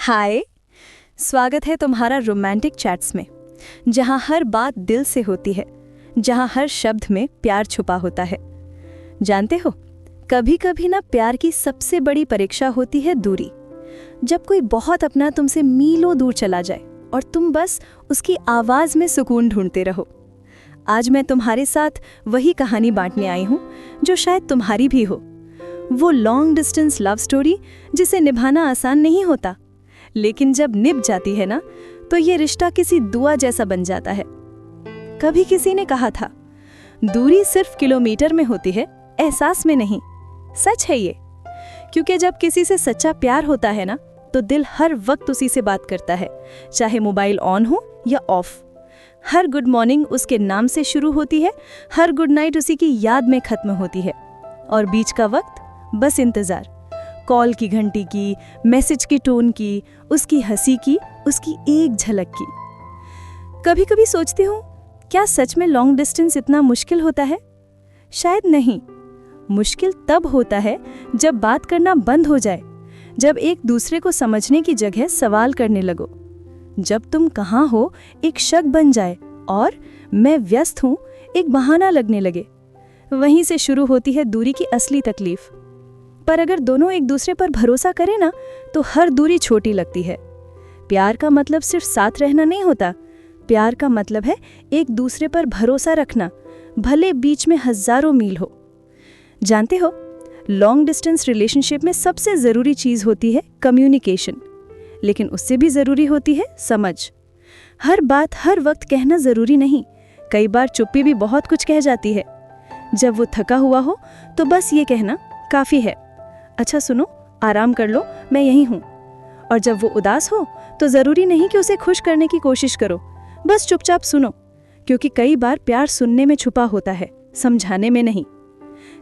हाय। स्वागत है तुम्हारा रोमांटिक चैट्स में, जहां हर बात दिल से होती है, जहां हर शब्द में प्यार छुपा होता है। जानते हो, कभी कभी ना प्यार की सबसे बड़ी परीक्षा होती है दूरी। जब कोई बहुत अपना तुमसे मीलों दूर चला जाए और तुम बस उसकी आवाज में सुकून ढूंढते रहो। आज मैं तुम्हारे साथ वही कहानी बांटने आई हूं जो शायद तुम्हारी भी हो। वो लॉन्ग डिस्टेंस लव स्टोरी जिसे निभाना आसान नहीं होता, लेकिन जब निभ जाती है ना, तो ये रिश्ता किसी दुआ जैसा बन जाता है। कभी किसी ने कहा था, दूरी सिर्फ किलोमीटर में होती है, एहसास में नहीं। सच है ये, क्योंकि जब किसी से सच्चा प्यार होता है ना, तो दिल हर वक्त उसी से बात करता है, चाहे मोबाइल ऑन हो या ऑफ। हर गुड मॉर्निंग उसके नाम से शुरू होती है, हर गुड नाइट उसी की याद में खत्म होती है, और बीच का वक्त बस इंतजार। कॉल की घंटी की, मैसेज की टोन की, उसकी हंसी की, उसकी एक झलक की। कभी कभी सोचती हूँ, क्या सच में लॉन्ग डिस्टेंस इतना मुश्किल होता है? शायद नहीं। मुश्किल तब होता है जब बात करना बंद हो जाए, जब एक दूसरे को समझने की जगह सवाल करने लगो, जब तुम कहाँ हो एक शक बन जाए और मैं व्यस्त हूँ एक बहाना लगने लगे। वहीं से शुरू होती है दूरी की असली तकलीफ। पर अगर दोनों एक दूसरे पर भरोसा करें ना, तो हर दूरी छोटी लगती है। प्यार का मतलब सिर्फ साथ रहना नहीं होता। प्यार का मतलब है एक दूसरे पर भरोसा रखना, भले बीच में हजारों मील हो। जानते हो, लॉन्ग डिस्टेंस रिलेशनशिप में सबसे जरूरी चीज होती है कम्युनिकेशन, लेकिन उससे भी जरूरी होती है समझ। हर बात हर वक्त कहना जरूरी नहीं। कई बार चुप्पी भी बहुत कुछ कह जाती है। जब वो थका हुआ हो तो बस ये कहना काफी है, अच्छा सुनो, आराम कर लो, मैं यहीं हूँ। और जब वो उदास हो तो जरूरी नहीं कि उसे खुश करने की कोशिश करो, बस चुपचाप सुनो, क्योंकि कई बार प्यार सुनने में छुपा होता है, समझाने में नहीं।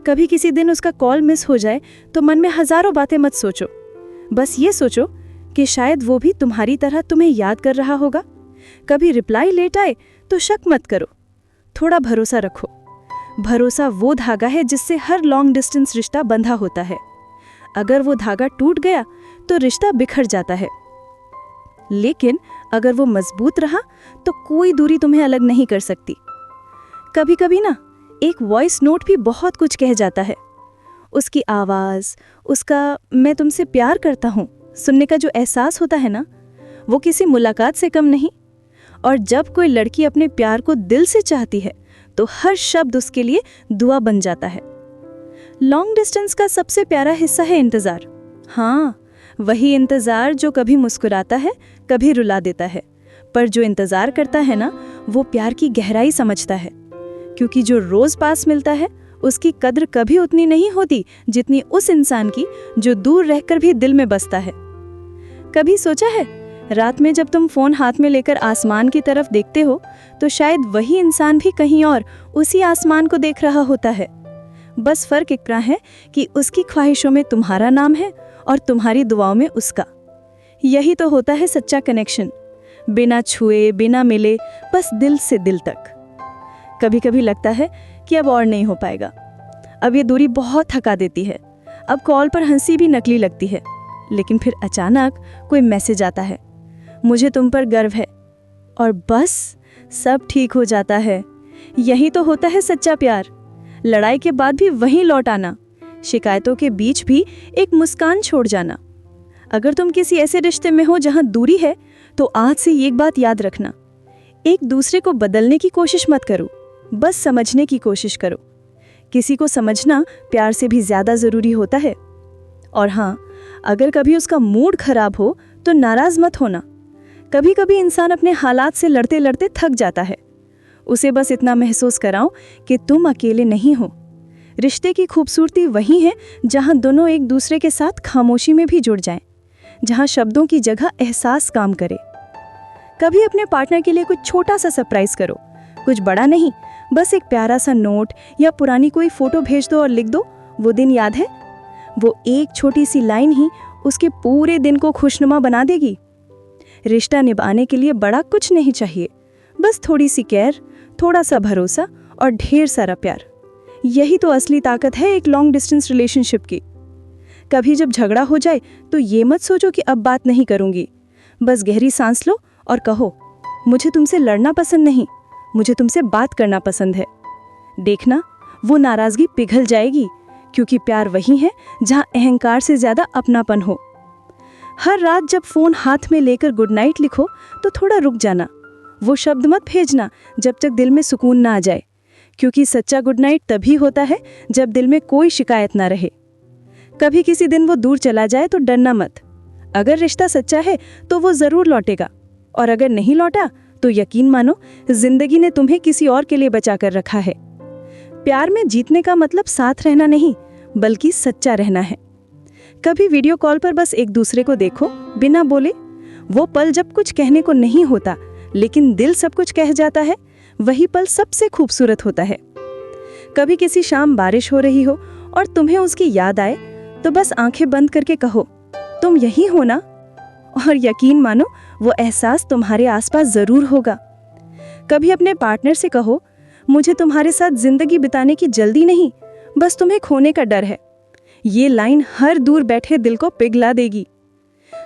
कभी किसी दिन उसका कॉल मिस हो जाए तो मन में हजारों बातें मत सोचो, बस ये सोचो कि शायद वो भी तुम्हारी तरह तुम्हें याद कर रहा होगा। कभी रिप्लाई लेट आए तो शक मत करो, थोड़ा भरोसा रखो। भरोसा वो धागा है जिससे हर लॉन्ग डिस्टेंस रिश्ता बंधा होता है। अगर वो धागा टूट गया तो रिश्ता बिखर जाता है, लेकिन अगर वो मजबूत रहा तो कोई दूरी तुम्हें अलग नहीं कर सकती। कभी कभी ना एक वॉइस नोट भी बहुत कुछ कह जाता है। उसकी आवाज, उसका मैं तुमसे प्यार करता हूँ सुनने का जो एहसास होता है ना, वो किसी मुलाकात से कम नहीं। और जब कोई लड़की अपने प्यार को दिल से चाहती है तो हर शब्द उसके लिए दुआ बन जाता है। लॉन्ग डिस्टेंस का सबसे प्यारा हिस्सा है इंतजार। हाँ, वही इंतजार जो कभी मुस्कुराता है, कभी रुला देता है, पर जो इंतजार करता है ना, वो प्यार की गहराई समझता है। क्योंकि जो रोज पास मिलता है उसकी कद्र कभी उतनी नहीं होती जितनी उस इंसान की जो दूर रहकर भी दिल में बसता है। कभी सोचा है, रात में जब तुम फोन हाथ में लेकर आसमान की तरफ देखते हो तो शायद वही इंसान भी कहीं और उसी आसमान को देख रहा होता है। बस फर्क इतना है कि उसकी ख्वाहिशों में तुम्हारा नाम है और तुम्हारी दुआओं में उसका। यही तो होता है सच्चा कनेक्शन, बिना छुए, बिना मिले, बस दिल से दिल तक। कभी कभी लगता है कि अब और नहीं हो पाएगा, अब ये दूरी बहुत थका देती है, अब कॉल पर हंसी भी नकली लगती है। लेकिन फिर अचानक कोई मैसेज आता है, मुझे तुम पर गर्व है, और बस सब ठीक हो जाता है। यही तो होता है सच्चा प्यार। लड़ाई के बाद भी वहीं लौट आना, शिकायतों के बीच भी एक मुस्कान छोड़ जाना। अगर तुम किसी ऐसे रिश्ते में हो जहां दूरी है, तो आज से एक बात याद रखना, एक दूसरे को बदलने की कोशिश मत करो, बस समझने की कोशिश करो। किसी को समझना प्यार से भी ज्यादा जरूरी होता है। और हाँ, अगर कभी उसका मूड खराब हो तो नाराज मत होना। कभी कभी इंसान अपने हालात से लड़ते लड़ते थक जाता है। उसे बस इतना महसूस कराओ कि तुम अकेले नहीं हो। रिश्ते की खूबसूरती वही है जहां दोनों एक दूसरे के साथ खामोशी में भी जुड़ जाएं, जहां शब्दों की जगह एहसास काम करे। कभी अपने पार्टनर के लिए कुछ छोटा सा सरप्राइज करो, कुछ बड़ा नहीं, बस एक प्यारा सा नोट या पुरानी कोई फोटो भेज दो और लिख दो, वो दिन याद है। वो एक छोटी सी लाइन ही उसके पूरे दिन को खुशनुमा बना देगी। रिश्ता निभाने के लिए बड़ा कुछ नहीं चाहिए, बस थोड़ी सी केयर, थोड़ा सा भरोसा और ढेर सारा प्यार। यही तो असली ताकत है एक लॉन्ग डिस्टेंस रिलेशनशिप की। कभी जब झगड़ा हो जाए तो ये मत सोचो कि अब बात नहीं करूंगी। बस गहरी सांस लो और कहो, मुझे तुमसे लड़ना पसंद नहीं, मुझे तुमसे बात करना पसंद है। देखना, वो नाराजगी पिघल जाएगी, क्योंकि प्यार वही है जहाँ अहंकार से ज्यादा अपनापन हो। हर रात जब फोन हाथ में लेकर गुड नाइट लिखो तो थोड़ा रुक जाना। वो शब्द मत भेजना जब तक दिल में सुकून ना आ जाए, क्योंकि सच्चा गुड नाइट तभी होता है जब दिल में कोई शिकायत ना रहे। कभी किसी दिन वो दूर चला जाए तो डरना मत। अगर रिश्ता सच्चा है तो वो जरूर लौटेगा, और अगर नहीं लौटा तो यकीन मानो जिंदगी ने तुम्हें किसी और के लिए बचा कर रखा है। प्यार में जीतने का मतलब साथ रहना नहीं, बल्कि सच्चा रहना है। कभी वीडियो कॉल पर बस एक दूसरे को देखो बिना बोले। वो पल जब कुछ कहने को नहीं होता लेकिन दिल सब कुछ कह जाता है, वही पल सबसे खूबसूरत होता है। कभी किसी शाम बारिश हो रही हो और तुम्हें उसकी याद आए तो बस आंखें बंद करके कहो, तुम यही हो ना, और यकीन मानो वो एहसास तुम्हारे आसपास जरूर होगा। कभी अपने पार्टनर से कहो, मुझे तुम्हारे साथ जिंदगी बिताने की जल्दी नहीं, बस तुम्हें खोने का डर है। ये लाइन हर दूर बैठे दिल को पिघला देगी।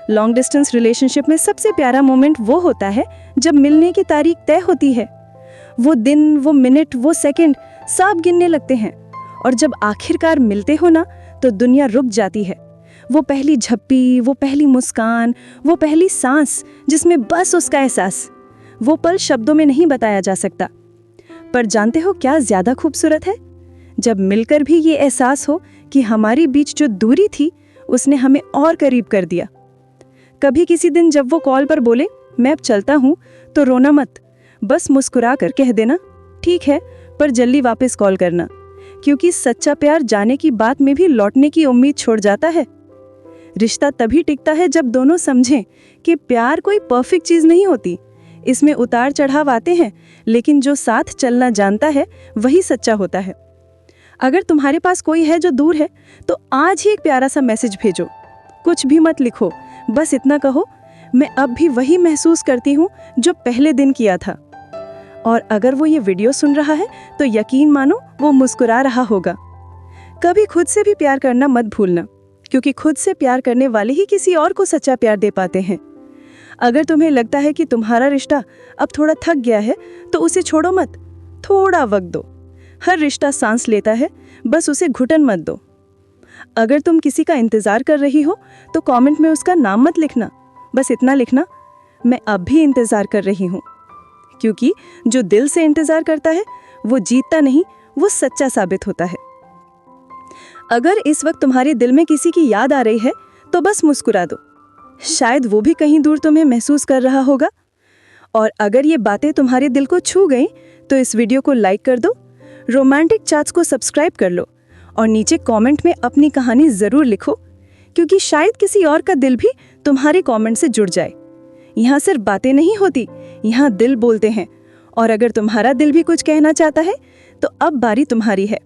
लॉन्ग डिस्टेंस रिलेशनशिप में सबसे प्यारा मोमेंट वो होता है जब मिलने की तारीख तय होती है। वो दिन, वो मिनट, वो सेकंड सब गिनने लगते हैं, और जब आखिरकार मिलते हो ना तो दुनिया रुक जाती है। वो पहली झप्पी, वो पहली मुस्कान, वो पहली सांस जिसमें बस उसका एहसास, वो पल शब्दों में नहीं बताया जा सकता। पर जानते हो क्या ज्यादा खूबसूरत है? जब मिलकर भी ये एहसास हो कि हमारी बीच जो दूरी थी उसने हमें और करीब कर दिया। कभी किसी दिन जब वो कॉल पर बोले, मैं अब चलता हूँ, तो रोना मत, बस मुस्कुरा कर कह देना, ठीक है, पर जल्दी वापस कॉल करना, क्योंकि सच्चा प्यार जाने की बात में भी लौटने की उम्मीद छोड़ जाता है। रिश्ता तभी टिकता है जब दोनों समझें कि प्यार कोई परफेक्ट चीज नहीं होती, इसमें उतार चढ़ाव आते हैं, लेकिन जो साथ चलना जानता है वही सच्चा होता है। अगर तुम्हारे पास कोई है जो दूर है तो आज ही एक प्यारा सा मैसेज भेजो। कुछ भी मत लिखो, बस इतना कहो, मैं अब भी वही महसूस करती हूँ जो पहले दिन किया था। और अगर वो ये वीडियो सुन रहा है तो यकीन मानो वो मुस्कुरा रहा होगा। कभी खुद से भी प्यार करना मत भूलना, क्योंकि खुद से प्यार करने वाले ही किसी और को सच्चा प्यार दे पाते हैं। अगर तुम्हें लगता है कि तुम्हारा रिश्ता अब थोड़ा थक गया है तो उसे छोड़ो मत, थोड़ा वक्त दो। हर रिश्ता सांस लेता है, बस उसे घुटन मत दो। अगर तुम किसी का इंतजार कर रही हो तो कमेंट में उसका नाम मत लिखना, बस इतना लिखना, मैं अब भी इंतजार कर रही हूँ। क्योंकि जो दिल से इंतजार करता है वो जीतता नहीं, वो सच्चा साबित होता है। अगर इस वक्त तुम्हारे दिल में किसी की याद आ रही है तो बस मुस्कुरा दो, शायद वो भी कहीं दूर तुम्हें महसूस कर रहा होगा। और अगर ये बातें तुम्हारे दिल को छू गई तो इस वीडियो को लाइक कर दो, रोमांटिक चैट्स को सब्सक्राइब कर लो, और नीचे कमेंट में अपनी कहानी जरूर लिखो, क्योंकि शायद किसी और का दिल भी तुम्हारे कमेंट से जुड़ जाए। यहाँ सिर्फ बातें नहीं होती, यहाँ दिल बोलते हैं, और अगर तुम्हारा दिल भी कुछ कहना चाहता है तो अब बारी तुम्हारी है।